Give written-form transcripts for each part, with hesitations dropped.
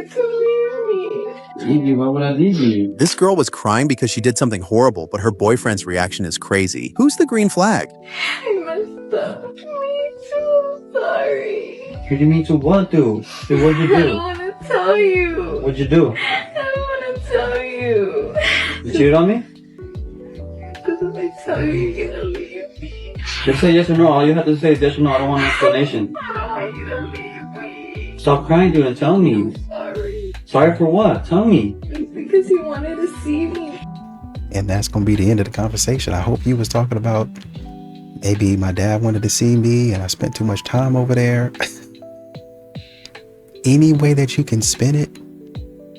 you to leave me. Leave you? Why would I leave you? This girl was crying because she did something horrible, but her boyfriend's reaction is crazy. Who's the green flag? I messed up. Me too. I'm sorry. You didn't mean to what, do? Hey, what'd you I don't do? want to tell you. What'd you do? I don't want to tell you. You cheated on me? Because if I tell you, you're going to leave me. Just say yes or no. All you have to say is yes or no. I don't want an explanation. I don't want you to leave me. Stop crying, dude, and tell me. I'm sorry. Sorry for what? Tell me. It's because he wanted to see me. And that's going to be the end of the conversation. I hope you was talking about maybe my dad wanted to see me and I spent too much time over there. Any way that you can spin it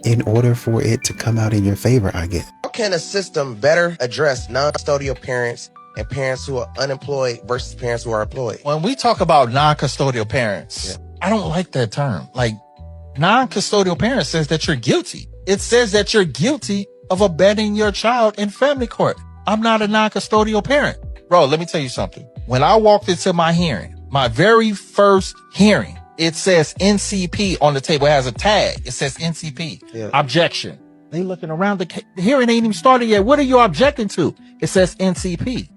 in order for it to come out in your favor, I guess. How can a system better address non-custodial parents and parents who are unemployed versus parents who are employed? When we talk about non-custodial parents, I don't like that term. Like, non-custodial parent says that you're guilty. It says that you're guilty of abandoning your child in family court. I'm not a non-custodial parent. Bro, let me tell you something. When I walked into my hearing, my very first hearing, it says NCP on the table. It has a tag. It says NCP. Yeah. Objection. They looking around. The hearing ain't even started yet. What are you objecting to? It says NCP.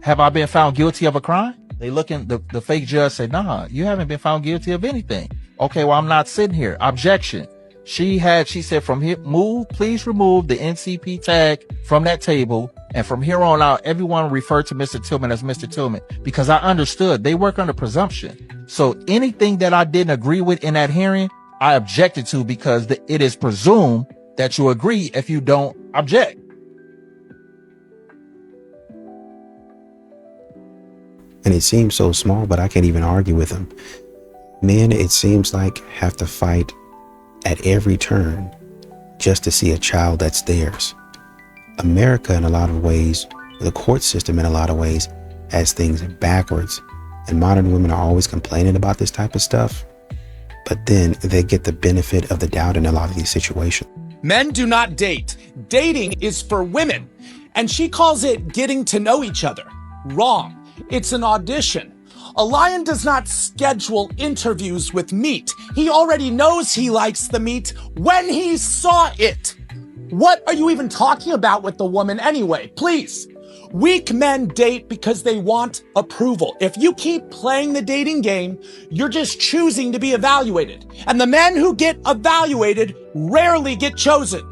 Have I been found guilty of a crime? They looking, the fake judge said, nah, you haven't been found guilty of anything. Okay, well, I'm not sitting here. Objection. She said from here, please remove the NCP tag from that table. And from here on out, everyone referred to Mr. Tillman as Mr. Tillman because I understood they work under presumption. So anything that I didn't agree with in that hearing, I objected to because it is presumed that you agree if you don't object. And it seems so small, but I can't even argue with them. Men, it seems like, have to fight at every turn just to see a child that's theirs. America, in a lot of ways, the court system in a lot of ways, has things backwards. And modern women are always complaining about this type of stuff. But then they get the benefit of the doubt in a lot of these situations. Men do not date. Dating is for women. And she calls it getting to know each other. Wrong. It's an audition. A lion does not schedule interviews with meat. He already knows he likes the meat when he saw it. What are you even talking about with the woman anyway? Please. Weak men date because they want approval. If you keep playing the dating game, you're just choosing to be evaluated. And the men who get evaluated rarely get chosen.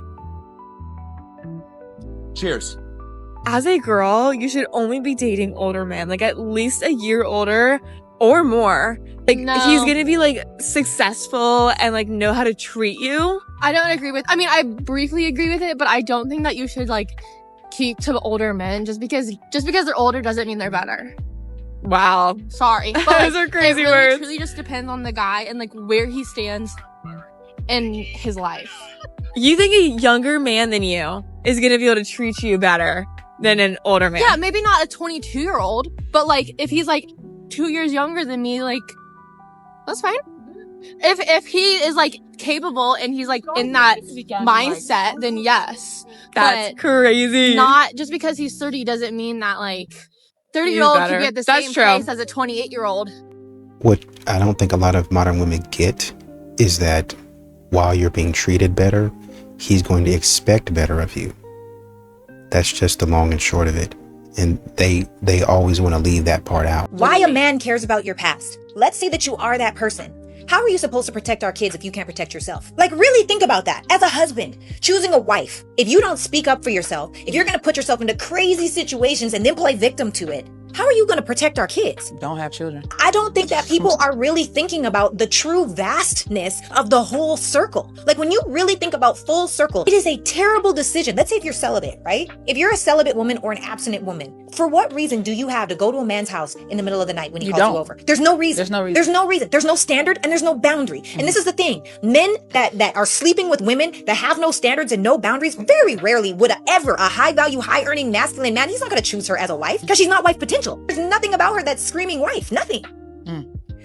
Cheers. As a girl, you should only be dating older men, like at least a year older or more. Like, no. He's gonna be like successful and like know how to treat you. I don't agree with, I briefly agree with it, but I don't think that you should like keep to older men just because they're older doesn't mean they're better. Wow. Sorry. But Those are crazy words. It really just depends on the guy and like where he stands in his life. You think a younger man than you is gonna be able to treat you better than an older man? Yeah, maybe not a 22-year-old, but like if he's like 2 years younger than me, like that's fine. If he is like capable and he's like in that mindset, then yes. That's but crazy. Not just because he's 30 doesn't mean that like 30-year-old can be at the same place as a 28-year-old. What I don't think a lot of modern women get is that while you're being treated better, he's going to expect better of you. That's just the long and short of it. And they always want to leave that part out. Why a man cares about your past? Let's say that you are that person. How are you supposed to protect our kids if you can't protect yourself? Like, really think about that. As a husband, choosing a wife, if you don't speak up for yourself, if you're going to put yourself into crazy situations and then play victim to it, how are you going to protect our kids? Don't have children. I don't think that people are really thinking about the true vastness of the whole circle. Like, when you really think about full circle, it is a terrible decision. Let's say if you're celibate, right? If you're a celibate woman or an abstinent woman, for what reason do you have to go to a man's house in the middle of the night when he calls you over? There's no reason. There's no reason. There's no standard and there's no boundary. And this is the thing. Men that are sleeping with women that have no standards and no boundaries, very rarely would a high value, high earning, masculine man, he's not going to choose her as a wife because she's not wife potential. There's nothing about her that's screaming wife. Nothing.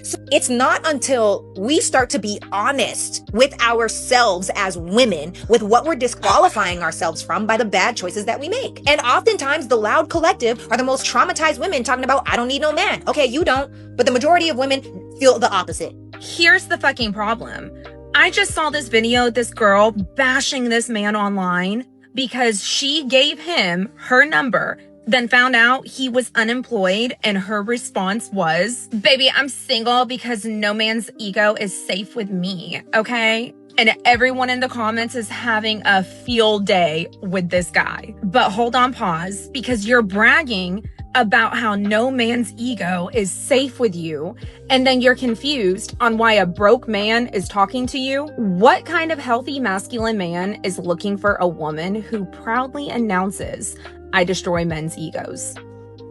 So it's not until we start to be honest with ourselves as women with what we're disqualifying ourselves from by the bad choices that we make. And oftentimes the loud collective are the most traumatized women talking about, I don't need no man. Okay, you don't. But the majority of women feel the opposite. Here's the fucking problem. I just saw this video, this girl bashing this man online because she gave him her number, then found out he was unemployed, and her response was, baby, I'm single because no man's ego is safe with me, okay? And everyone in the comments is having a field day with this guy. But hold on, pause, because you're bragging about how no man's ego is safe with you, and then you're confused on why a broke man is talking to you. What kind of healthy masculine man is looking for a woman who proudly announces, I destroy men's egos?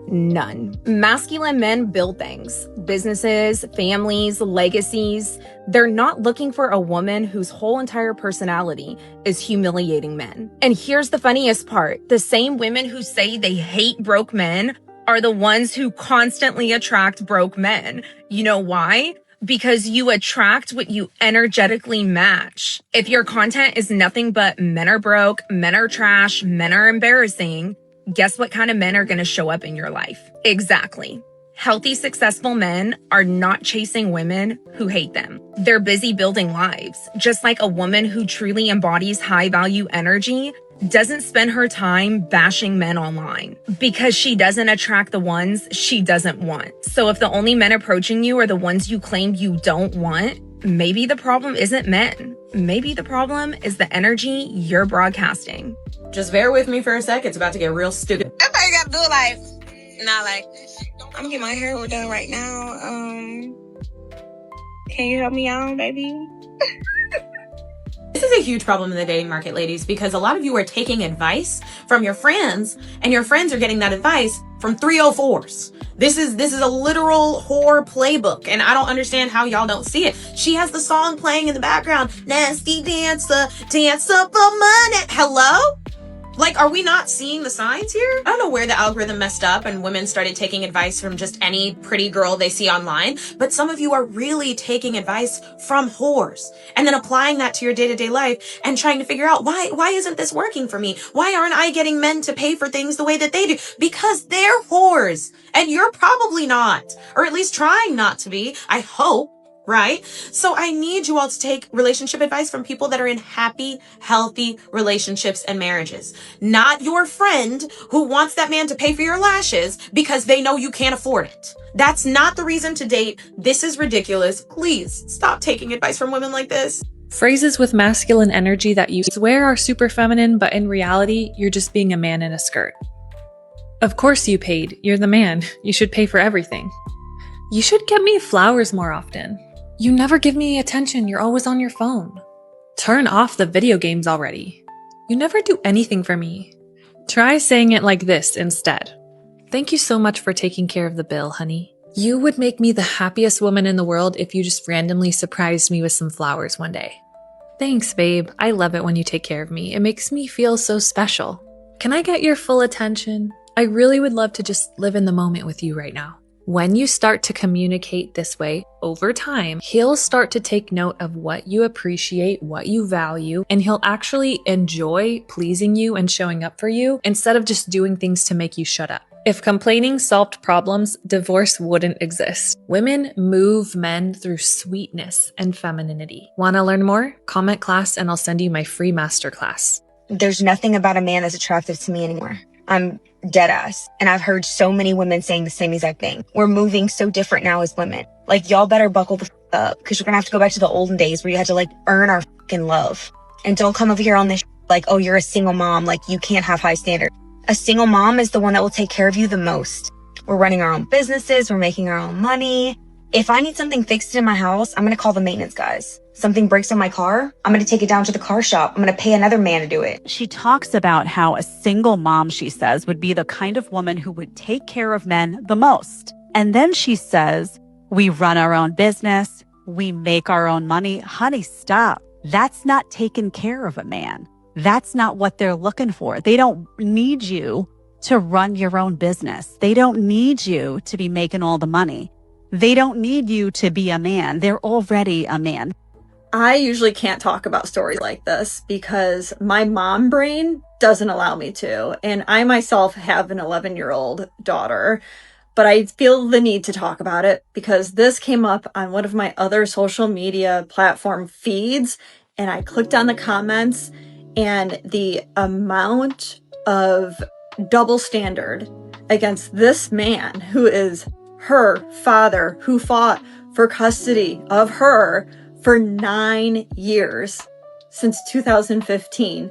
None. Masculine men build things, businesses, families, legacies. They're not looking for a woman whose whole entire personality is humiliating men. And here's the funniest part. The same women who say they hate broke men are the ones who constantly attract broke men. You know why? Because you attract what you energetically match. If your content is nothing but men are broke, men are trash, men are embarrassing, guess what kind of men are going to show up in your life? Exactly. Healthy, successful men are not chasing women who hate them. They're busy building lives. Just like a woman who truly embodies high value energy doesn't spend her time bashing men online because she doesn't attract the ones she doesn't want. So if the only men approaching you are the ones you claim you don't want, maybe the problem isn't men. Maybe the problem is the energy you're broadcasting. Just bear with me for a sec. It's about to get real stupid. Everybody got to do like, I'm gonna get my hair done right now. Can you help me out, baby? This is a huge problem in the dating market, ladies, because a lot of you are taking advice from your friends, and your friends are getting that advice from 304s. This is a literal whore playbook, and I don't understand how y'all don't see it. She has the song playing in the background. Nasty dancer, dancer for money. Hello? Like, are we not seeing the signs here? I don't know where the algorithm messed up and women started taking advice from just any pretty girl they see online, but some of you are really taking advice from whores and then applying that to your day-to-day life and trying to figure out why isn't this working for me? Why aren't I getting men to pay for things the way that they do? Because they're whores and you're probably not, or at least trying not to be, I hope. Right? So I need you all to take relationship advice from people that are in happy, healthy relationships and marriages. Not your friend who wants that man to pay for your lashes because they know you can't afford it. That's not the reason to date. This is ridiculous. Please stop taking advice from women like this. Phrases with masculine energy that you swear are super feminine, but in reality, you're just being a man in a skirt. Of course you paid. You're the man. You should pay for everything. You should get me flowers more often. You never give me attention, you're always on your phone. Turn off the video games already. You never do anything for me. Try saying it like this instead. Thank you so much for taking care of the bill, honey. You would make me the happiest woman in the world if you just randomly surprised me with some flowers one day. Thanks, babe. I love it when you take care of me. It makes me feel so special. Can I get your full attention? I really would love to just live in the moment with you right now. When you start to communicate this way, over time, he'll start to take note of what you appreciate, what you value, and he'll actually enjoy pleasing you and showing up for you instead of just doing things to make you shut up. If complaining solved problems, divorce wouldn't exist. Women move men through sweetness and femininity. Want to learn more? Comment class and I'll send you my free masterclass. There's nothing about a man that's attractive to me anymore. I'm dead ass. And I've heard so many women saying the same exact thing. We're moving so different now as women. Like, y'all better buckle the up because you're gonna have to go back to the olden days where you had to earn our fucking love. And don't come over here on this like, oh, you're a single mom. Like, you can't have high standards. A single mom is the one that will take care of you the most. We're running our own businesses. We're making our own money. If I need something fixed in my house, I'm going to call the maintenance guys. Something breaks on my car, I'm going to take it down to the car shop. I'm going to pay another man to do it. She talks about how a single mom, she says, would be the kind of woman who would take care of men the most. And then she says, we run our own business. We make our own money. Honey, stop. That's not taking care of a man. That's not what they're looking for. They don't need you to run your own business. They don't need you to be making all the money. They don't need you to be a man. They're already a man. I usually can't talk about stories like this because my mom brain doesn't allow me to. And I myself have an 11-year-old daughter. but I feel the need to talk about it because this came up on one of my other social media platform feeds, and I clicked on the comments, and the amount of double standard against this man who is her father, who fought for custody of her for 9 years since 2015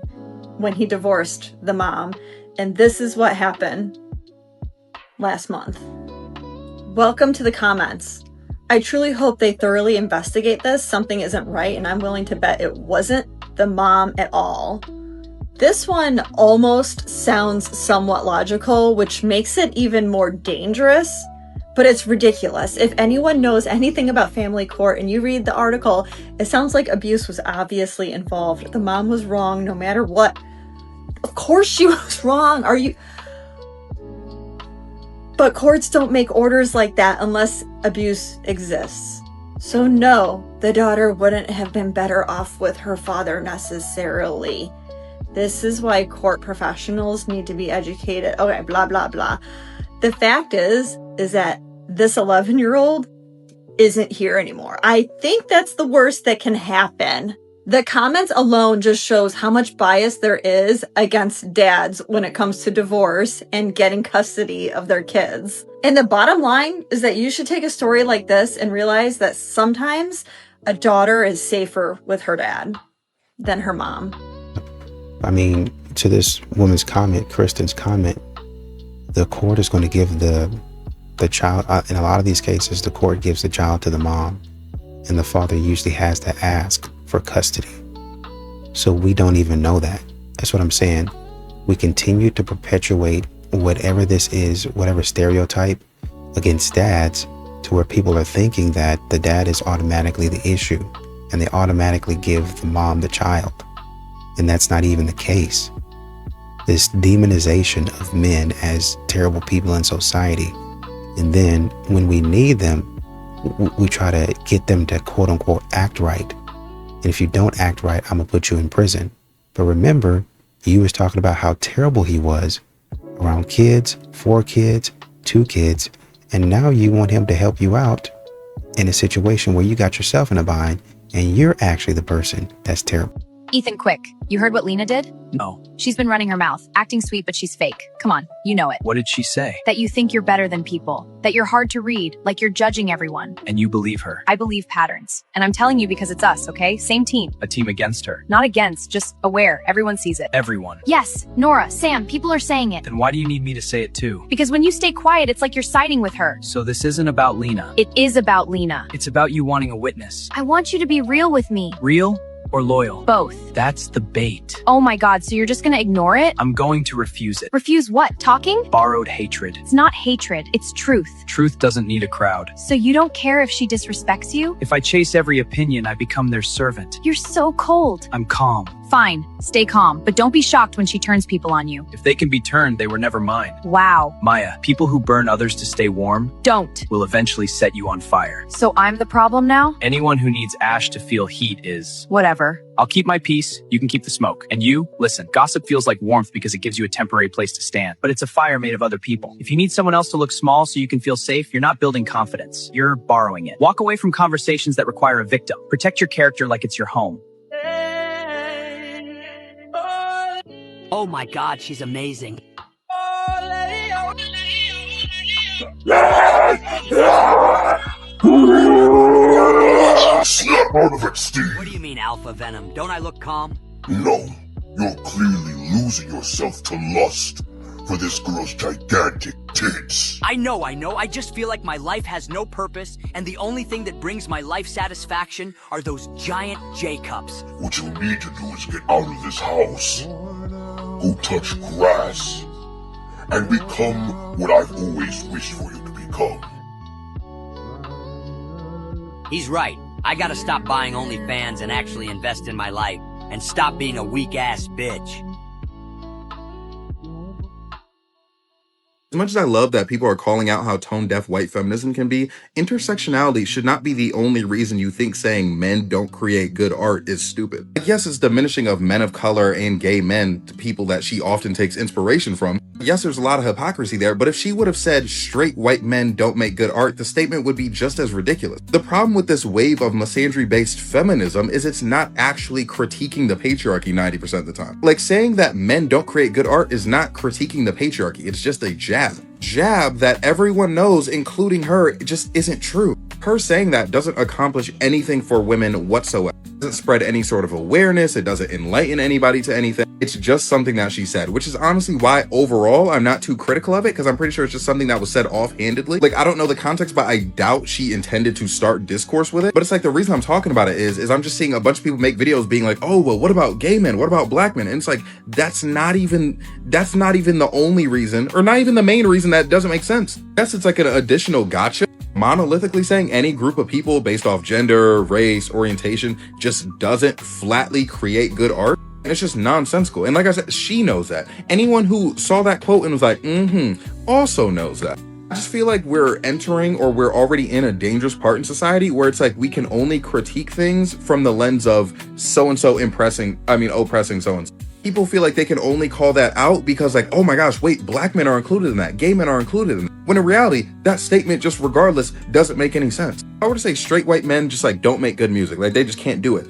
when he divorced the mom. And this is what happened last month. Welcome to the comments. I truly hope they thoroughly investigate this. Something isn't right, and I'm willing to bet it wasn't the mom at all. This one almost sounds somewhat logical, which makes it even more dangerous, but it's ridiculous. If anyone knows anything about family court and you read the article, it sounds like abuse was obviously involved. The mom was wrong no matter what. Of course she was wrong. But courts don't make orders like that unless abuse exists. So no, the daughter wouldn't have been better off with her father necessarily. This is why court professionals need to be educated. Okay, blah, blah, blah. The fact is that this 11-year-old isn't here anymore. I think that's the worst that can happen. The comments alone just shows how much bias there is against dads when it comes to divorce and getting custody of their kids. And the bottom line is that you should take a story like this and realize that sometimes a daughter is safer with her dad than her mom. I mean, to this woman's comment, Kristen's comment, the court is going to give the child, in a lot of these cases, the court gives the child to the mom, and the father usually has to ask for custody. So we don't even know that. That's what I'm saying. We continue to perpetuate whatever this is, whatever stereotype against dads, to where people are thinking that the dad is automatically the issue and they automatically give the mom the child. And that's not even the case. This demonization of men as terrible people in society. And then when we need them, we try to get them to quote unquote act right. And if you don't act right, I'm gonna put you in prison. But remember, you was talking about how terrible he was around kids, 4 kids, 2 kids. And now you want him to help you out in a situation where you got yourself in a bind and you're actually the person that's terrible. Ethan, quick. You heard what Lena did? No. She's been running her mouth, acting sweet, but she's fake. Come on, you know it. What did she say? That you think you're better than people, that you're hard to read, like you're judging everyone. And you believe her? I believe patterns. And I'm telling you because it's us, okay? Same team. A team against her? Not against, just aware. Everyone sees it. Everyone? Yes, Nora, Sam, people are saying it. Then why do you need me to say it too? Because when you stay quiet, it's like you're siding with her. So this isn't about Lena? It is about Lena. It's about you wanting a witness. I want you to be real with me. Real? Or loyal? Both. That's the bait. Oh my god, so you're just gonna ignore it? I'm going to refuse it. Refuse what? Talking? Borrowed hatred. It's not hatred, it's truth. Truth doesn't need a crowd. So you don't care if she disrespects you? If I chase every opinion, I become their servant. You're so cold. I'm calm. Fine, stay calm, but don't be shocked when she turns people on you. If they can be turned, they were never mine. Wow. Maya, people who burn others to stay warm don't will eventually set you on fire. So I'm the problem now? Anyone who needs ash to feel heat is. Whatever. I'll keep my peace, you can keep the smoke. And you, listen, gossip feels like warmth because it gives you a temporary place to stand, but it's a fire made of other people. If you need someone else to look small so you can feel safe, you're not building confidence, you're borrowing it. Walk away from conversations that require a victim. Protect your character like it's your home. Oh my god, she's amazing. Snap out of it, Steve! What do you mean, Alpha Venom? Don't I look calm? No, you're clearly losing yourself to lust for this girl's gigantic tits. I know. I just feel like my life has no purpose, and the only thing that brings my life satisfaction are those giant J-cups. What you need to do is get out of this house, go touch grass, and become what I've always wished for you to become. He's right. I gotta stop buying OnlyFans and actually invest in my life, and stop being a weak-ass bitch. As much as I love that people are calling out how tone-deaf white feminism can be, intersectionality should not be the only reason you think saying men don't create good art is stupid. Yes, it's diminishing of men of color and gay men to people that she often takes inspiration from, Yes, there's a lot of hypocrisy there, but if she would have said straight white men don't make good art, the statement would be just as ridiculous. The problem with this wave of misandry-based feminism is it's not actually critiquing the patriarchy 90% of the time. Like, saying that men don't create good art is not critiquing the patriarchy, it's just a jab that everyone knows, including her, it just isn't true. Her saying that doesn't accomplish anything for women whatsoever. It doesn't spread any sort of awareness, it doesn't enlighten anybody to anything. It's just something that she said, which is honestly why overall I'm not too critical of it, because I'm pretty sure it's just something that was said offhandedly. Like, I don't know the context, but I doubt she intended to start discourse with it. But it's like, the reason I'm talking about it is I'm just seeing a bunch of people make videos being like, oh, well, what about gay men? What about black men? And it's like, that's not even the only reason, or not even the main reason. That doesn't make sense. Yes, it's like an additional gotcha. Monolithically saying any group of people based off gender, race, orientation just doesn't flatly create good art. It's just nonsensical. And like I said, she knows that. Anyone who saw that quote and was like, also knows that. I just feel like we're entering, or we're already in, a dangerous part in society where it's like we can only critique things from the lens of so-and-so oppressing so-and-so. People feel like they can only call that out because, like, oh my gosh, wait, black men are included in that, gay men are included in that. When in reality, that statement just regardless doesn't make any sense. If I were to say straight white men just like don't make good music, like they just can't do it,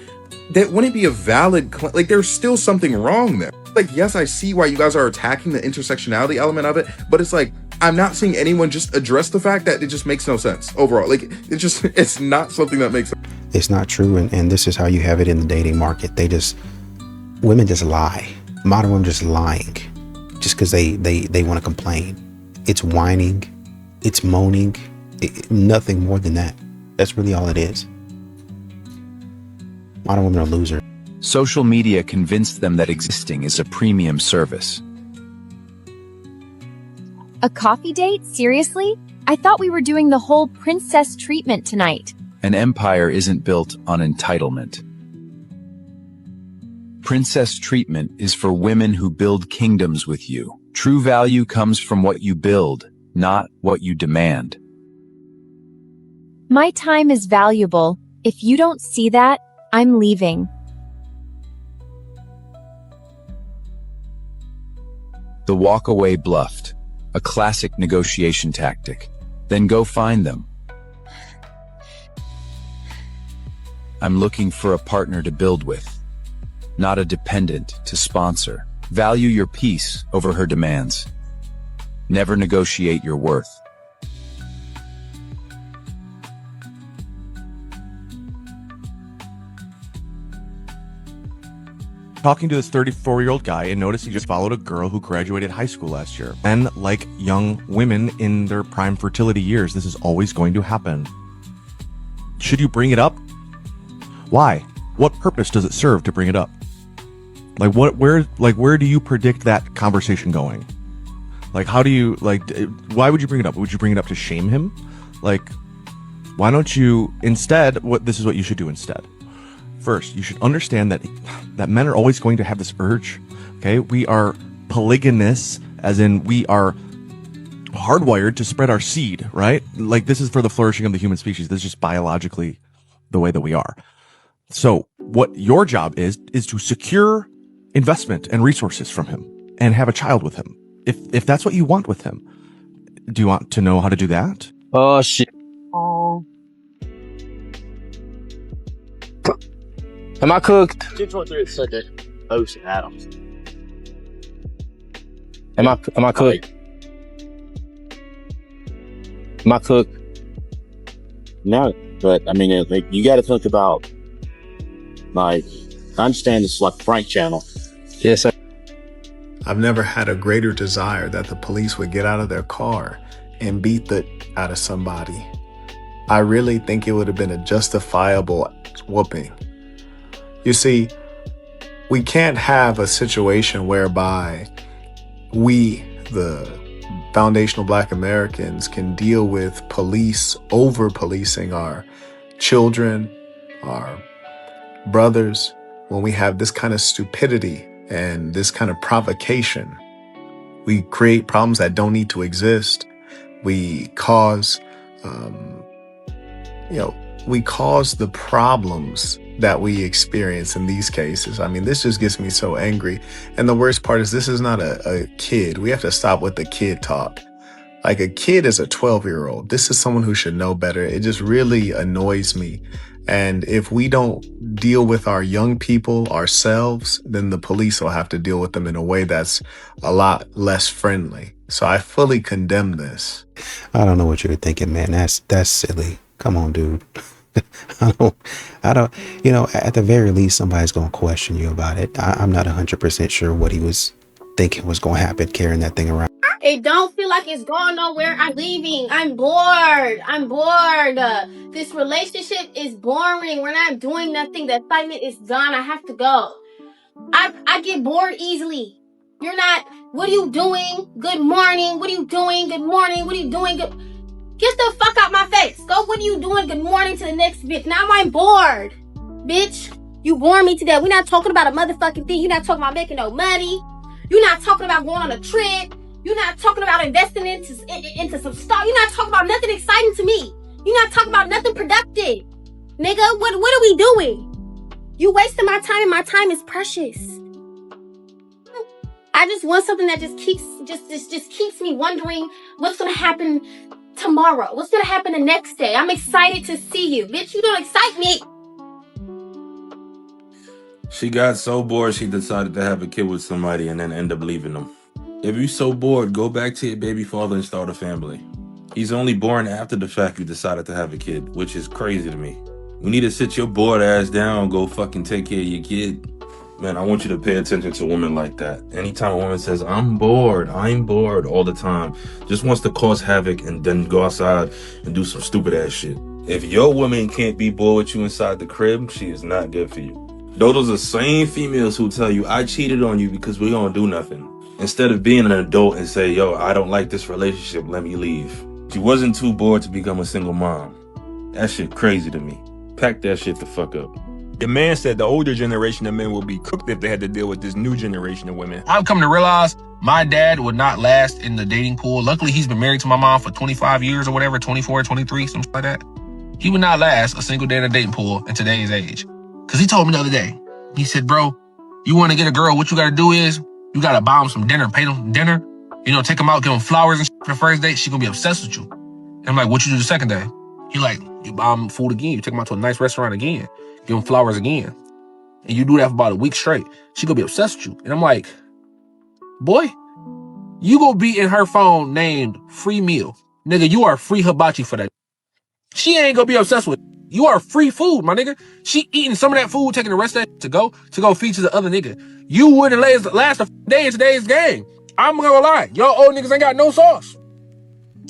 that wouldn't be a valid like there's still something wrong there. Like, yes, I see why you guys are attacking the intersectionality element of it, but it's like, I'm not seeing anyone just address the fact that it just makes no sense overall. Like, it's not something that makes sense. It's not true, and this is how you have it in the dating market. Women just lie. Modern women just lying just because they want to complain. It's whining, it's moaning, nothing more than that. That's really all it is. Modern women are losers. Social media convinced them that existing is a premium service. A coffee date? Seriously? I thought we were doing the whole princess treatment tonight. An empire isn't built on entitlement. Princess treatment is for women who build kingdoms with you. True value comes from what you build, not what you demand. My time is valuable. If you don't see that, I'm leaving. The walk away bluffed, a classic negotiation tactic. Then go find them. I'm looking for a partner to build with, not a dependent to sponsor. Value your peace over her demands. Never negotiate your worth. Talking to this 34-year-old guy and noticed he just followed a girl who graduated high school last year. Men like young women in their prime fertility years. This is always going to happen. Should you bring it up? Why? What purpose does it serve to bring it up? Like where do you predict that conversation going? Like, how do you, why would you bring it up? Would you bring it up to shame him? Like, why don't you instead, this is what you should do instead. First, you should understand that men are always going to have this urge. Okay, we are polygamous, as in we are hardwired to spread our seed, right? Like, this is for the flourishing of the human species. This is just biologically the way that we are. So what your job is to secure investment and resources from him and have a child with him. If that's what you want with him. Do you want to know how to do that? Oh, shit. Am I cooked? 223 second. Ocean Adams. Am I cooked? Am I cooked? No, but I mean, like, you got to think about, like, I understand it's like Frank Channel. Yes, sir. I've never had a greater desire that the police would get out of their car and beat the out of somebody. I really think it would have been a justifiable whooping. You see, we can't have a situation whereby we, the foundational Black Americans, can deal with police over-policing our children, our brothers, when we have this kind of stupidity and this kind of provocation. We create problems that don't need to exist. We cause, we cause the problems that we experience in these cases. I mean, this just gets me so angry. And the worst part is this is not a kid. We have to stop with the kid talk. Like, a kid is a 12-year-old. This is someone who should know better. It just really annoys me. And if we don't deal with our young people ourselves, then the police will have to deal with them in a way that's a lot less friendly. So I fully condemn this. I don't know what you're thinking, man. That's silly. Come on, dude. I don't, at the very least, somebody's going to question you about it. I'm not 100% sure what he was thinking was going to happen carrying that thing around. It don't feel like it's going nowhere. I'm leaving. I'm bored. This relationship is boring. We're not doing nothing. The excitement is gone. I have to go. I get bored easily. You're not. What are you doing? Good morning. What are you doing? Good morning. What are you doing? Get the fuck out my face. Go. What are you doing? Good morning to the next bitch. Now I'm bored. Bitch, you bore me to death. We're not talking about a motherfucking thing. You're not talking about making no money. You're not talking about going on a trip. You're not talking about investing into some stuff. You're not talking about nothing exciting to me. You're not talking about nothing productive. Nigga, what are we doing? You wasting my time, and my time is precious. I just want something that just keeps me wondering what's gonna happen tomorrow. What's gonna happen the next day? I'm excited to see you. Bitch, you don't excite me. She got so bored she decided to have a kid with somebody and then end up leaving them. If you're so bored, go back to your baby father and start a family. He's only born after the fact you decided to have a kid, which is crazy to me. You need to sit your bored ass down, go fucking take care of your kid. Man, I want you to pay attention to women like that. Anytime a woman says, I'm bored all the time, just wants to cause havoc and then go outside and do some stupid ass shit. If your woman can't be bored with you inside the crib, she is not good for you. Those are the same females who tell you, I cheated on you because we don't do nothing. Instead of being an adult and say, yo, I don't like this relationship, let me leave. She wasn't too bored to become a single mom. That shit crazy to me. Pack that shit the fuck up. The man said the older generation of men will be cooked if they had to deal with this new generation of women. I've come to realize my dad would not last in the dating pool. Luckily, he's been married to my mom for 25 years or whatever, 24, 23, something like that. He would not last a single day in a dating pool in today's age. Because he told me the other day, he said, bro, you want to get a girl, what you got to do is, you got to buy them some dinner, pay them dinner, take them out, give them flowers and shit for the first date. She going to be obsessed with you. And I'm like, what you do the second day? He like, you buy them food again. You take them out to a nice restaurant again. Give them flowers again. And you do that for about a week straight. She going to be obsessed with you. And I'm like, boy, you going to be in her phone named free meal. Nigga, you are free hibachi for that. She ain't going to be obsessed with it. You are free food, my nigga. She eating some of that food, taking the rest of that to go feed to the other nigga. You wouldn't last a day in today's game. I'm gonna lie. Y'all old niggas ain't got no sauce.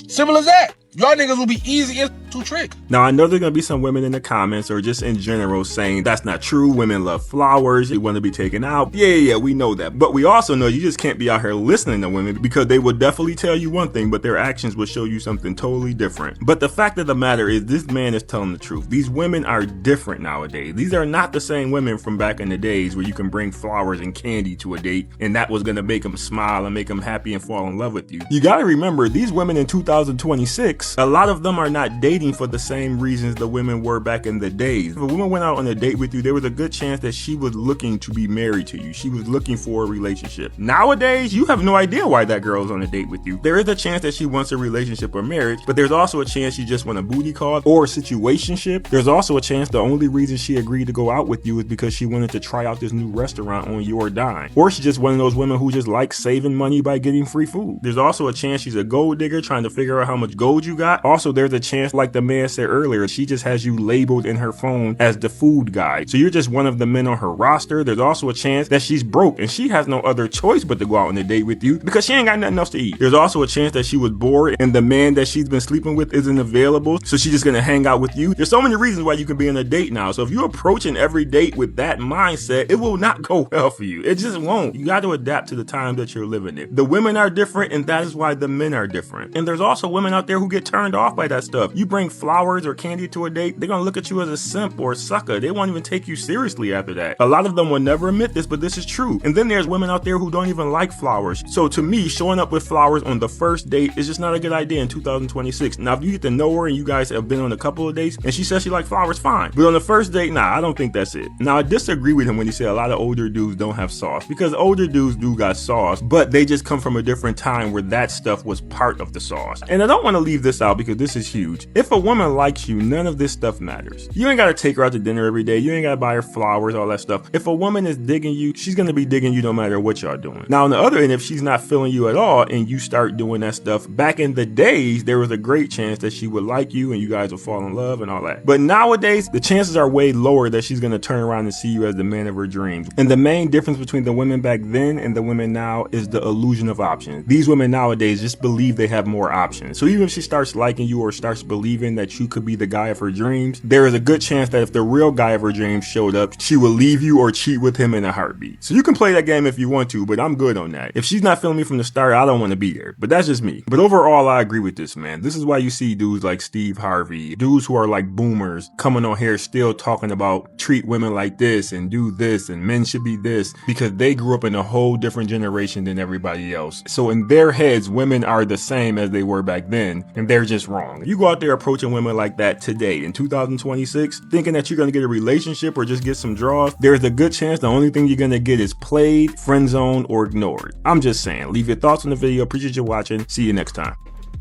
Simple as that. Y'all niggas will be easy as to trick. Now, I know there's going to be some women in the comments or just in general saying that's not true. Women love flowers. You want to be taken out. Yeah, we know that. But we also know you just can't be out here listening to women because they will definitely tell you one thing, but their actions will show you something totally different. But the fact of the matter is this man is telling the truth. These women are different nowadays. These are not the same women from back in the days where you can bring flowers and candy to a date and that was going to make them smile and make them happy and fall in love with you. You got to remember, these women in 2026, a lot of them are not dating for the same reasons the women were back in the days. If a woman went out on a date with you, there was a good chance that she was looking to be married to you. She was looking for a relationship. Nowadays, you have no idea why that girl is on a date with you. There is a chance that she wants a relationship or marriage, but there's also a chance she just want a booty call or a situationship. There's also a chance the only reason she agreed to go out with you is because she wanted to try out this new restaurant on your dime. Or she's just one of those women who just like saving money by getting free food. There's also a chance she's a gold digger trying to figure out how much gold you got. Also, there's a chance, like the man said earlier, she just has you labeled in her phone as the food guy. So you're just one of the men on her roster. There's also a chance that she's broke and she has no other choice but to go out on a date with you because she ain't got nothing else to eat. There's also a chance that she was bored and the man that she's been sleeping with isn't available, so she's just gonna hang out with you. There's so many reasons why you can be on a date now. So if you're approaching every date with that mindset, it will not go well for you. It just won't. You got to adapt to the time that you're living in. The women are different and that is why the men are different. And there's also women out there who get turned off by that stuff. You bring bring flowers or candy to a date, they're gonna look at you as a simp or a sucker. They won't even take you seriously after that. A lot of them will never admit this, but this is true. And then there's women out there who don't even like flowers. So to me, showing up with flowers on the first date is just not a good idea in 2026. Now, if you get to know her and you guys have been on a couple of dates and she says she likes flowers, fine. But on the first date, nah, I don't think that's it. Now, I disagree with him when he said a lot of older dudes don't have sauce, because older dudes do got sauce, but they just come from a different time where that stuff was part of the sauce. And I don't want to leave this out because this is huge. If a woman likes you, none of this stuff matters. You ain't gotta take her out to dinner every day. You ain't gotta buy her flowers, all that stuff. If a woman is digging you, she's gonna be digging you no matter what y'all doing. Now, on the other end, if she's not feeling you at all and you start doing that stuff, back in the days, there was a great chance that she would like you and you guys would fall in love and all that. But nowadays, the chances are way lower that she's gonna turn around and see you as the man of her dreams. And the main difference between the women back then and the women now is the illusion of options. These women nowadays just believe they have more options. So even if she starts liking you or starts believing that you could be the guy of her dreams, there is a good chance that if the real guy of her dreams showed up, she will leave you or cheat with him in a heartbeat. So you can play that game if you want to, but I'm good on that. If she's not feeling me from the start, I don't want to be there. But that's just me. But overall, I agree with this, man. This is why you see dudes like Steve Harvey, dudes who are like boomers, coming on here still talking about treat women like this and do this and men should be this, because they grew up in a whole different generation than everybody else. So in their heads, women are the same as they were back then, and they're just wrong. You go out there approaching women like that today in 2026, thinking that you're going to get a relationship or just get some draws, there's a good chance the only thing you're going to get is played, friend zone, or ignored. I'm just saying. Leave your thoughts on the video. Appreciate you watching. See you next time.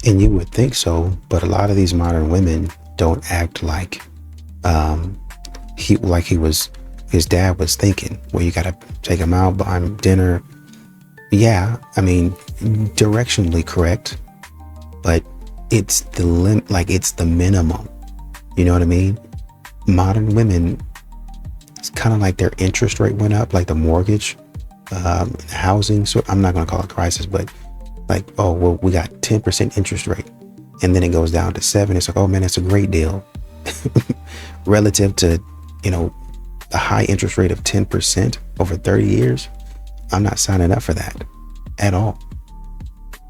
And you would think so, but a lot of these modern women don't act like his dad was thinking, well, you gotta take him out, buy him dinner. Yeah, I mean, directionally correct, but it's the minimum. You know what I mean? Modern women, it's kind of like their interest rate went up, like the mortgage, housing. So I'm not gonna call it crisis, but like, oh, well, we got 10% interest rate, and then it goes down to 7. It's like, oh man, that's a great deal relative to, you know, a high interest rate of 10% over 30 years. I'm not signing up for that at all.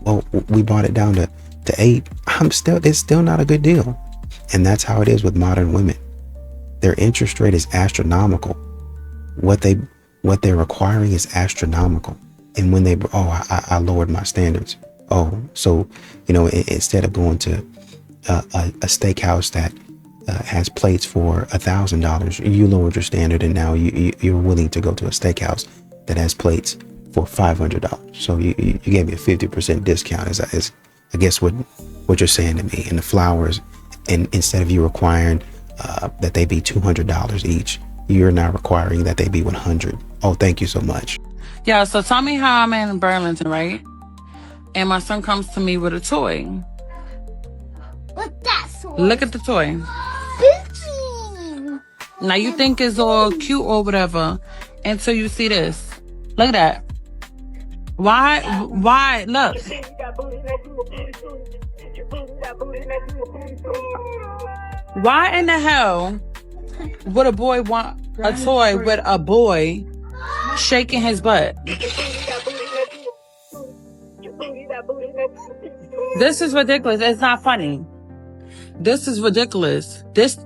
Well, we bought it down to 8. It's still not a good deal. And that's how it is with modern women. Their interest rate is astronomical. What they're requiring is astronomical. And when I lowered my standards. Oh, so, you know, instead of going to a steakhouse that has plates for $1,000, you lowered your standard, and now you're willing to go to a steakhouse that has plates for $500. So you gave me a 50% discount, is I guess what you're saying to me. And the flowers, and instead of you requiring that they be $200 each, you're now requiring that they be $100. Oh, thank you so much. Yeah, so tell me how I'm in Burlington, right? And my son comes to me with a toy. What that toy? Look at the toy. Now you think it's all cute or whatever until you see this. Look at that. Why? Look. Why in the hell would a boy want a toy with a boy shaking his butt? This is ridiculous. It's not funny. This is ridiculous. This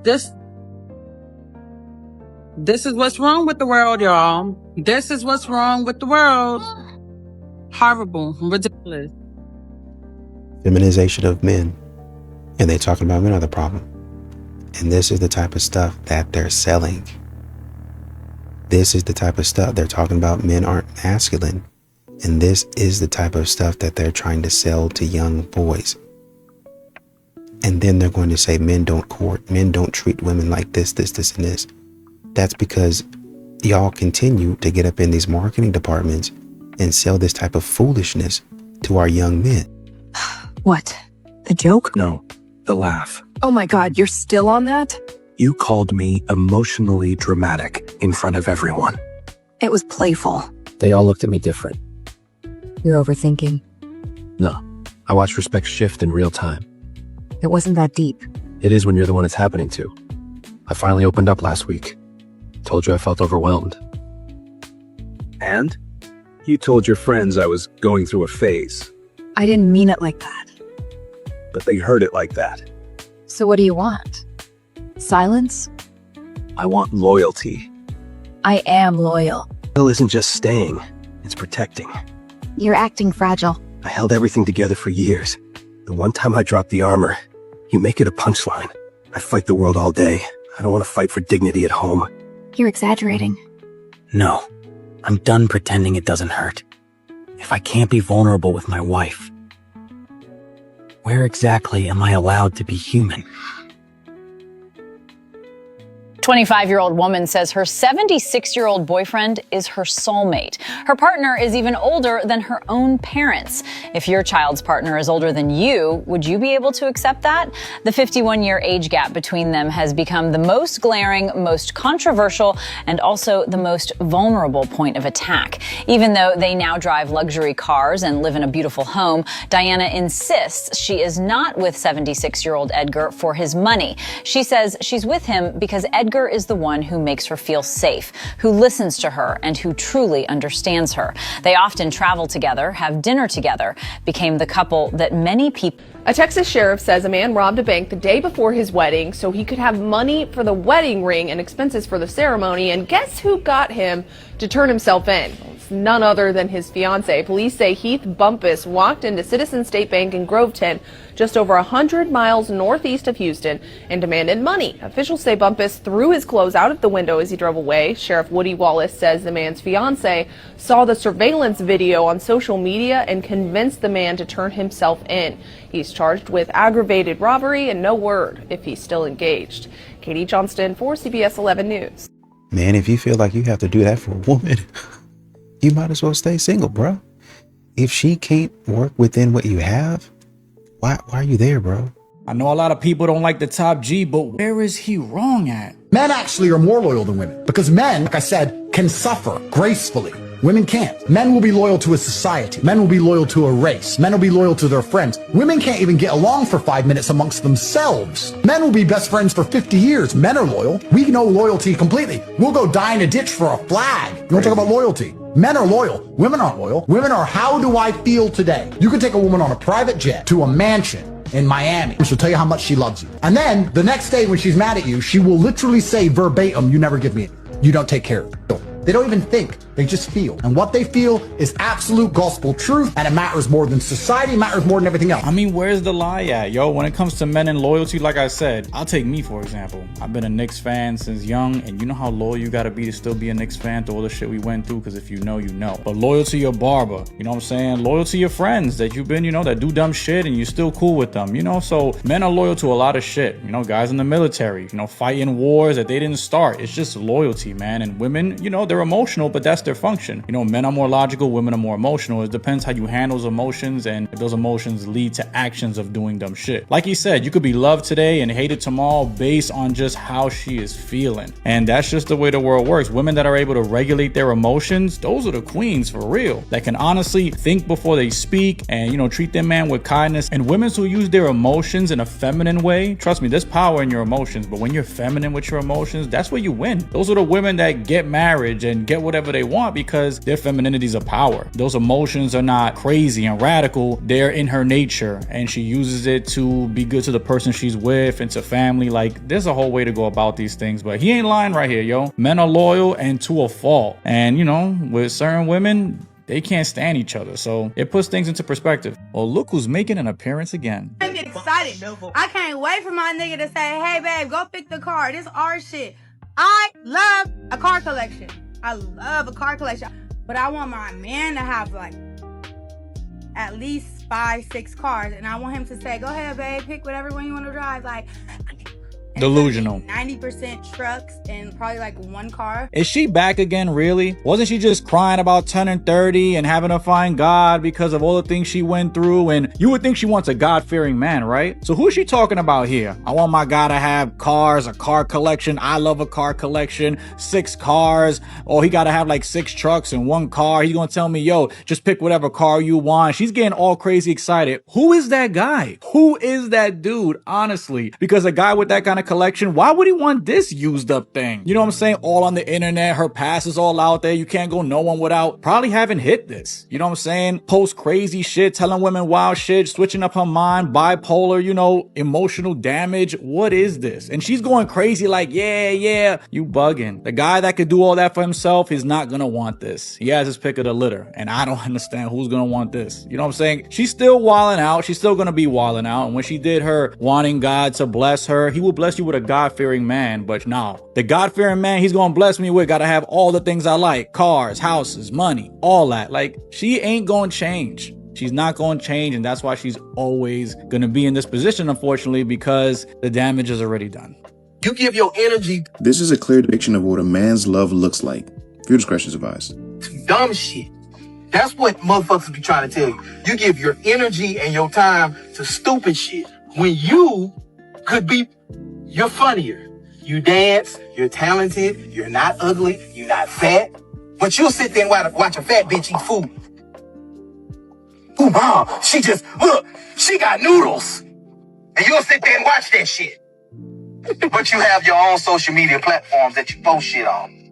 is what's wrong with the world, y'all. This is what's wrong with the world. Horrible. Ridiculous. Feminization of men. And they're talking about men are the problem. And this is the type of stuff that they're selling. This is the type of stuff they're talking about. Men aren't masculine. And this is the type of stuff that they're trying to sell to young boys. And then they're going to say men don't court, men don't treat women like this, and this. That's because y'all continue to get up in these marketing departments and sell this type of foolishness to our young men. What? The joke? No, the laugh. Oh my God, you're still on that? You called me emotionally dramatic in front of everyone. It was playful. They all looked at me different. You're overthinking. No, I watch respect shift in real time. It wasn't that deep. It is when you're the one it's happening to. I finally opened up last week. Told you I felt overwhelmed. And? You told your friends I was going through a phase. I didn't mean it like that. But they heard it like that. So what do you want? Silence? I want loyalty. I am loyal. Loyal isn't just staying, it's protecting. You're acting fragile. I held everything together for years. The one time I dropped the armor, you make it a punchline. I fight the world all day. I don't want to fight for dignity at home. You're exaggerating. No, I'm done pretending it doesn't hurt. If I can't be vulnerable with my wife, where exactly am I allowed to be human? 25-year-old woman says her 76-year-old boyfriend is her soulmate. Her partner is even older than her own parents. If your child's partner is older than you, would you be able to accept that? The 51-year age gap between them has become the most glaring, most controversial, and also the most vulnerable point of attack. Even though they now drive luxury cars and live in a beautiful home, Diana insists she is not with 76-year-old Edgar for his money. She says she's with him because Edgar is the one who makes her feel safe, who listens to her, and who truly understands her. They often travel together, have dinner together, became the couple that many people... A Texas sheriff says a man robbed a bank the day before his wedding so he could have money for the wedding ring and expenses for the ceremony, and guess who got him to turn himself in? It's none other than his fiancee. Police say Heath Bumpus walked into Citizen State Bank in Groveton, just over 100 miles northeast of Houston, and demanded money. Officials say Bumpus threw his clothes out of the window as he drove away. Sheriff Woody Wallace says the man's fiancee saw the surveillance video on social media and convinced the man to turn himself in. He's charged with aggravated robbery and no word if he's still engaged. Katie Johnston for CBS 11 News. Man, if you feel like you have to do that for a woman, you might as well stay single, bro. If she can't work within what you have, why are you there, bro? I know a lot of people don't like the top G, but where is he wrong at? Men actually are more loyal than women because men, like I said, can suffer gracefully. Women can't. Men will be loyal to a society. Men will be loyal to a race. Men will be loyal to their friends. Women can't even get along for 5 minutes amongst themselves. Men will be best friends for 50 years. Men are loyal. We know loyalty completely. We'll go die in a ditch for a flag. You want to talk about loyalty? Men are loyal. Women aren't loyal. Women are, how do I feel today? You can take a woman on a private jet to a mansion in Miami. She'll tell you how much she loves you. And then the next day when she's mad at you, she will literally say verbatim, you never give me anything. You don't take care of it. They don't even think, they just feel. And what they feel is absolute gospel truth, and it matters more than society, matters more than everything else. I mean, where's the lie at, yo? When it comes to men and loyalty, like I said, I'll take me, for example. I've been a Knicks fan since young, and you know how loyal you gotta be to still be a Knicks fan through all the shit we went through, because if you know, you know. But loyal to your barber, you know what I'm saying? Loyal to your friends that you've been, you know, that do dumb shit, and you're still cool with them, you know? So men are loyal to a lot of shit, you know, guys in the military, you know, fighting wars that they didn't start. It's just loyalty, man. And women, you know, they're emotional, but that's their function. You know, men are more logical, women are more emotional. It depends how you handle those emotions, and if those emotions lead to actions of doing dumb shit. Like he said, you could be loved today and hated tomorrow based on just how she is feeling. And that's just the way the world works. Women that are able to regulate their emotions, those are the queens for real. That can honestly think before they speak and, you know, treat their man with kindness. And women who use their emotions in a feminine way, trust me, there's power in your emotions, but when you're feminine with your emotions, that's where you win. Those are the women that get marriage and get whatever they want because their femininity is a power. Those emotions are not crazy and radical. They're in her nature, and she uses it to be good to the person she's with and to family. Like, there's a whole way to go about these things, but he ain't lying right here, yo. Men are loyal and to a fault. And, you know, with certain women, they can't stand each other, so it puts things into perspective. Well, look who's making an appearance again. I'm excited. I can't wait for my nigga to say, hey, babe, go pick the car. This our shit. I love a car collection. I love a car collection. But I want my man to have, like, at least 5-6 cars. And I want him to say, go ahead, babe, pick whatever one you want to drive. Like, Delusional. 90% trucks and probably like one car. Is she back again, really? Wasn't she just crying about turning 30 and having to find God because of all the things she went through? And you would think she wants a God-fearing man, right? So who is she talking about here? I want my guy to have cars, a car collection. I love a car collection, 6 cars. Or he got to have like 6 trucks and 1 car. He's going to tell me, yo, just pick whatever car you want. She's getting all crazy excited. Who is that guy? Who is that dude, honestly? Because a guy with that kind of collection. Why would he want this used up thing? You know what I'm saying? All on the internet, her past is all out there. You can't go no one without probably haven't hit this. You know what I'm saying? Post crazy shit, telling women wild shit, switching up her mind, bipolar, you know, emotional damage. What is this? And she's going crazy like, yeah, you bugging. The guy that could do all that for himself is not gonna want this. He has his pick of the litter. And I don't understand who's gonna want this. You know what I'm saying? She's still wilding out. She's still gonna be wilding out. And when she did her wanting God to bless her, he will bless you with a God-fearing man. But no, the God-fearing man he's gonna bless me with gotta have all the things I like. Cars, houses, money, all that. Like, she ain't gonna change. She's not going to change, and that's why she's always going to be in this position, unfortunately, because the damage is already done. You give your energy. This is a clear depiction of what a man's love looks like. Viewer discretion is advised. Dumb shit. That's what motherfuckers be trying to tell you. You give your energy and your time to stupid shit when you could be, you're funnier. You dance, you're talented, you're not ugly, you're not fat, but you'll sit there and watch a fat bitch eat food. Ooh, mom, look, she got noodles. And you'll sit there and watch that shit. But you have your own social media platforms that you post shit on.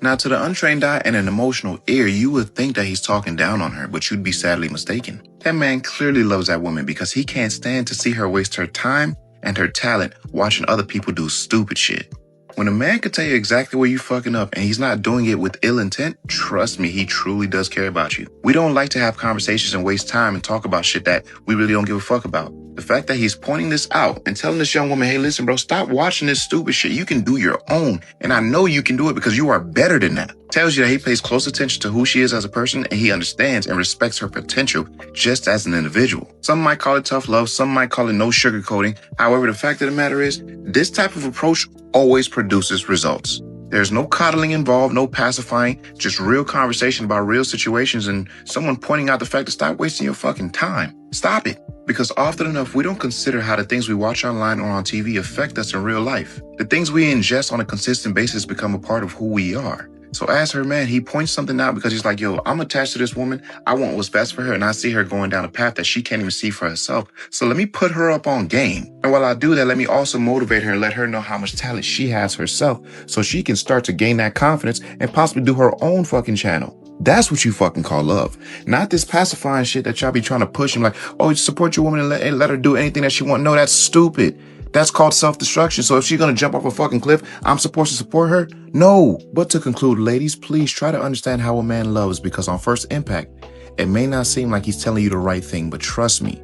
Now, to the untrained eye and an emotional ear, you would think that he's talking down on her, but you'd be sadly mistaken. That man clearly loves that woman because he can't stand to see her waste her time and her talent watching other people do stupid shit. When a man can tell you exactly where you fucking up and he's not doing it with ill intent, trust me, he truly does care about you. We don't like to have conversations and waste time and talk about shit that we really don't give a fuck about. The fact that he's pointing this out and telling this young woman, hey, listen, bro, stop watching this stupid shit. You can do your own. And I know you can do it because you are better than that. Tells you that he pays close attention to who she is as a person and he understands and respects her potential just as an individual. Some might call it tough love. Some might call it no sugarcoating. However, the fact of the matter is, this type of approach always produces results. There's no coddling involved, no pacifying, just real conversation about real situations and someone pointing out the fact to stop wasting your fucking time. Stop it. Because often enough, we don't consider how the things we watch online or on TV affect us in real life. The things we ingest on a consistent basis become a part of who we are. So as her man, he points something out because he's like, yo, I'm attached to this woman. I want what's best for her. And I see her going down a path that she can't even see for herself. So let me put her up on game. And while I do that, let me also motivate her and let her know how much talent she has herself so she can start to gain that confidence and possibly do her own fucking channel. That's what you fucking call love. Not this pacifying shit that y'all be trying to push him like, oh, support your woman and let her do anything that she wants. No, that's stupid. That's called self-destruction. So if she's going to jump off a fucking cliff, I'm supposed to support her? No. But to conclude, ladies, please try to understand how a man loves because on first impact, it may not seem like he's telling you the right thing, but trust me,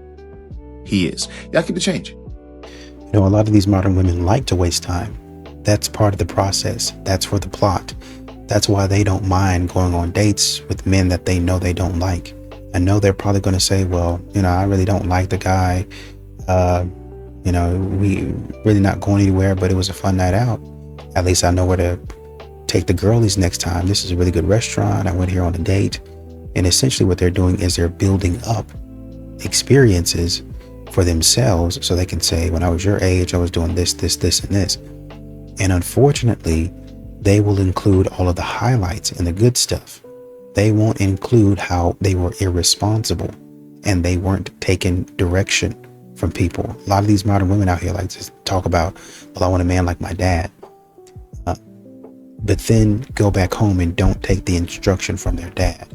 he is. Y'all keep the change. You know, a lot of these modern women like to waste time. That's part of the process. That's for the plot. That's why they don't mind going on dates with men that they know they don't like. I know they're probably going to say, well, you know, I really don't like the guy. You know, we really not going anywhere, but it was a fun night out. At least I know where to take the girlies next time. This is a really good restaurant. I went here on a date. And essentially what they're doing is they're building up experiences for themselves so they can say, when I was your age, I was doing this, this, this, and this. And unfortunately, they will include all of the highlights and the good stuff. They won't include how they were irresponsible and they weren't taking direction from people. A lot of these modern women out here like to talk about, well, I want a man like my dad. But then go back home and don't take the instruction from their dad.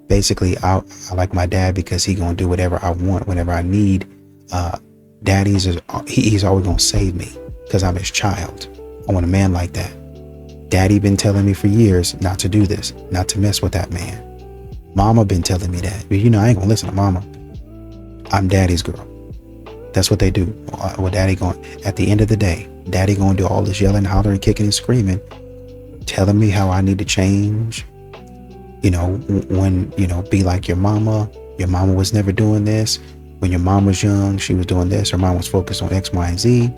Basically, I like my dad because he gonna do whatever I want, whenever I need. He's always gonna save me because I'm his child. I want a man like that. Daddy been telling me for years not to do this, not to mess with that man. Mama been telling me that. But you know, I ain't gonna listen to mama. I'm daddy's girl. That's what they do. Well, daddy going, at the end of the day, daddy going to do all this yelling, hollering, kicking and screaming, telling me how I need to change. You know, when, you know, be like your mama. Your mama was never doing this. When your mom was young, she was doing this. Her mom was focused on X, Y, and Z.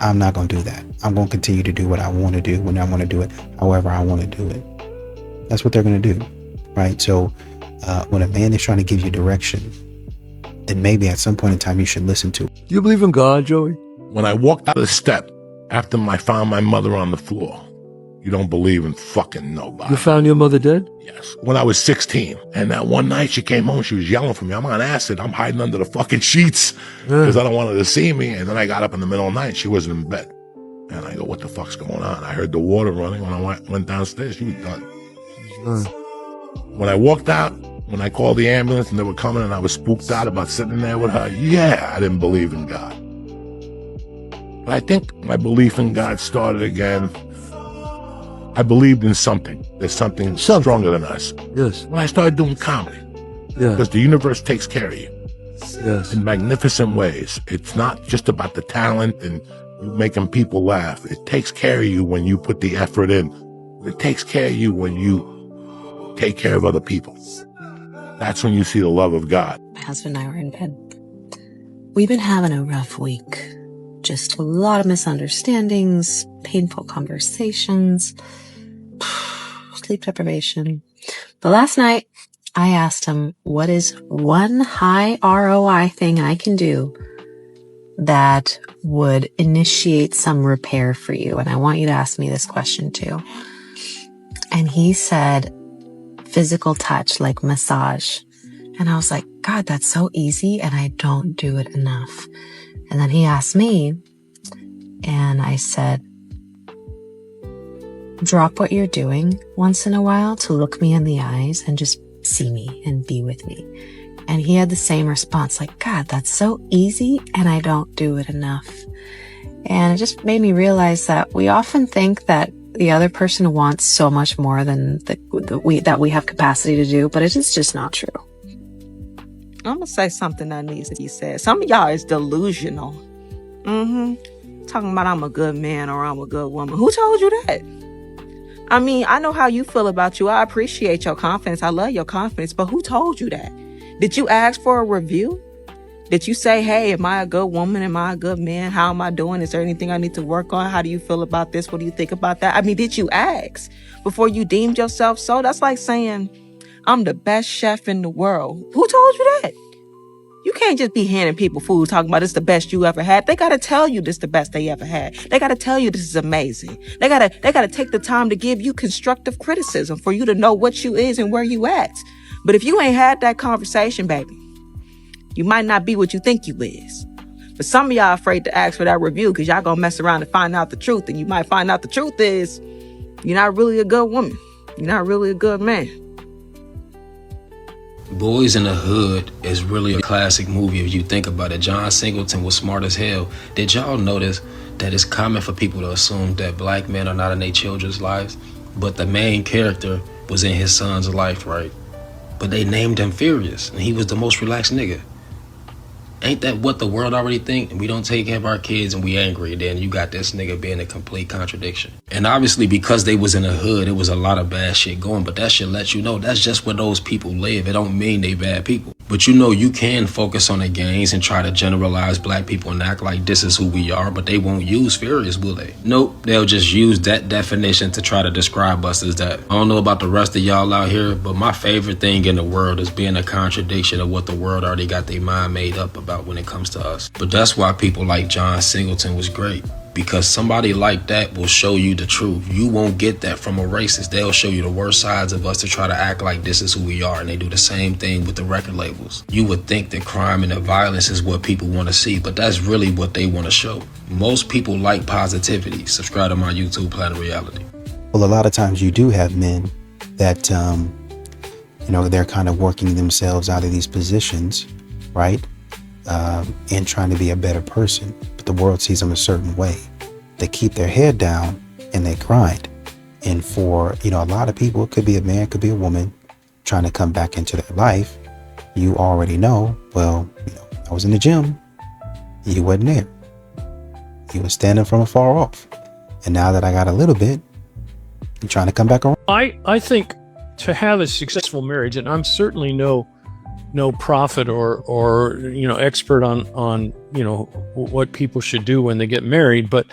I'm not going to do that. I'm going to continue to do what I want to do when I want to do it, however I want to do it. That's what they're going to do, right? So when a man is trying to give you direction, then maybe at some point in time you should listen to. Do you believe in God, Joey? When I walked out of the step after I found my mother on the floor, you don't believe in fucking nobody. You found your mother dead? Yes. When I was 16. And that one night she came home, she was yelling for me. I'm on acid. I'm hiding under the fucking sheets because I don't want her to see me. And then I got up in the middle of the night. She wasn't in bed. And I go, what the fuck's going on? I heard the water running when I went downstairs. She was done. When I walked out, when I called the ambulance and they were coming and I was spooked out about sitting there with her, yeah, I didn't believe in God. But I think my belief in God started again. I believed in something. There's something stronger than us. Yes. When I started doing comedy. Yeah. Because the universe takes care of you. Yes. In magnificent ways. It's not just about the talent and you making people laugh. It takes care of you when you put the effort in. It takes care of you when you take care of other people. That's when you see the love of God. My husband and I were in bed. We've been having a rough week. Just a lot of misunderstandings, painful conversations, sleep deprivation. But last night, I asked him, what is one high ROI thing I can do that would initiate some repair for you? And I want you to ask me this question too. And he said, physical touch, like massage. And I was like, God, that's so easy and I don't do it enough. And then he asked me, and I said, drop what you're doing once in a while to look me in the eyes and just see me and be with me. And he had the same response, like, God, that's so easy and I don't do it enough. And it just made me realize that we often think that the other person wants so much more than that we have capacity to do, but it is just not true. I'm gonna say something that needs to be said. Some of y'all is delusional. Talking about I'm a good man or I'm a good woman. Who told you that? I mean, I know how you feel about you. I appreciate your confidence. I love your confidence. But who told you that? Did you ask for a review? Did you say, hey, am I a good woman? Am I a good man? How am I doing? Is there anything I need to work on? How do you feel about this? What do you think about that? I mean, did you ask before you deemed yourself so? That's like saying, I'm the best chef in the world. Who told you that? You can't just be handing people food talking about it's the best you ever had. They got to tell you this is the best they ever had. They got to tell you this is amazing. They got to take the time to give you constructive criticism for you to know what you is and where you at. But if you ain't had that conversation, baby, you might not be what you think you is. But some of y'all afraid to ask for that review because y'all gonna mess around and find out the truth. And you might find out the truth is you're not really a good woman. You're not really a good man. Boys in the Hood is really a classic movie if you think about it. John Singleton was smart as hell. Did y'all notice that it's common for people to assume that black men are not in their children's lives? But the main character was in his son's life, right? But they named him Furious, and he was the most relaxed nigga. Ain't that what the world already think? And we don't take care of our kids and we angry. Then you got this nigga being a complete contradiction. And obviously because they was in the hood, it was a lot of bad shit going. But that should let you know that's just where those people live. It don't mean they bad people. But you know you can focus on the gangs and try to generalize black people and act like this is who we are. But they won't use Furious, will they? Nope. They'll just use that definition to try to describe us as that. I don't know about the rest of y'all out here, but my favorite thing in the world is being a contradiction of what the world already got their mind made up about when it comes to us. But that's why people like John Singleton was great, because somebody like that will show you the truth. You won't get that from a racist. They'll show you the worst sides of us to try to act like this is who we are, and they do the same thing with the record labels. You would think that crime and the violence is what people want to see, but that's really what they want to show. Most people like positivity. Subscribe to my YouTube, Planet Reality. Well, a lot of times you do have men that, they're kind of working themselves out of these positions, right? And trying to be a better person, but the world sees them a certain way. They keep their head down and they grind. And for, a lot of people, it could be a man, could be a woman trying to come back into their life. You already know, well, I was in the gym. You wasn't there. You was standing from afar off. And now that I got a little bit, you're trying to come back around. I think to have a successful marriage, and I'm certainly no prophet or expert on what people should do when they get married, but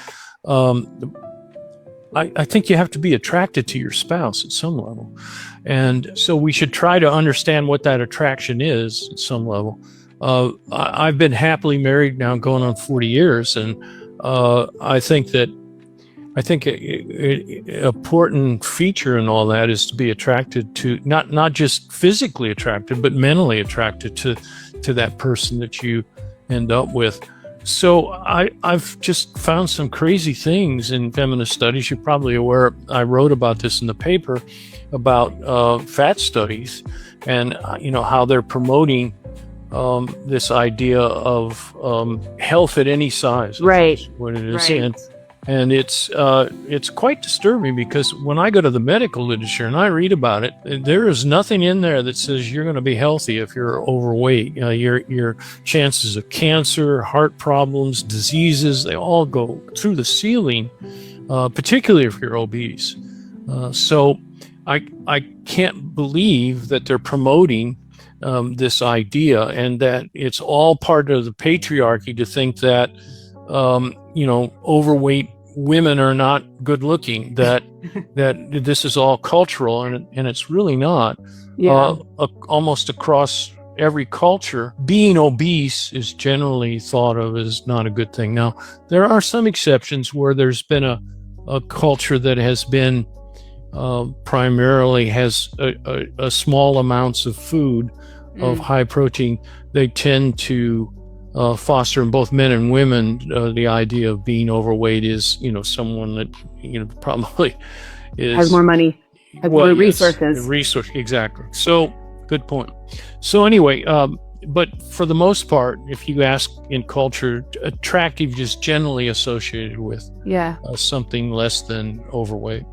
I think you have to be attracted to your spouse at some level, and so we should try to understand what that attraction is at some level. I've been happily married now going on 40 years, and I think an important feature in all that is to be attracted to, not just physically attracted, but mentally attracted to that person that you end up with. So I've just found some crazy things in feminist studies. You're probably aware, I wrote about this in the paper about fat studies and, how they're promoting this idea of health at any size. Right. What it is. Right. And it's quite disturbing because when I go to the medical literature and I read about it, there is nothing in there that says you're going to be healthy if you're overweight. Your chances of cancer, heart problems, diseases, they all go through the ceiling, particularly if you're obese. So I can't believe that they're promoting this idea and that it's all part of the patriarchy to think that, overweight women are not good looking, that this is all cultural, and it's really not. Yeah. Almost across every culture, being obese is generally thought of as not a good thing. Now, there are some exceptions where there's been a culture that has been primarily has a small amounts of food of high protein. They tend to foster in both men and women the idea of being overweight is someone that probably Has more money, has more resources. Exactly. So good point. So anyway, but for the most part, if you ask in culture, attractive is generally associated with Yeah. something less than overweight.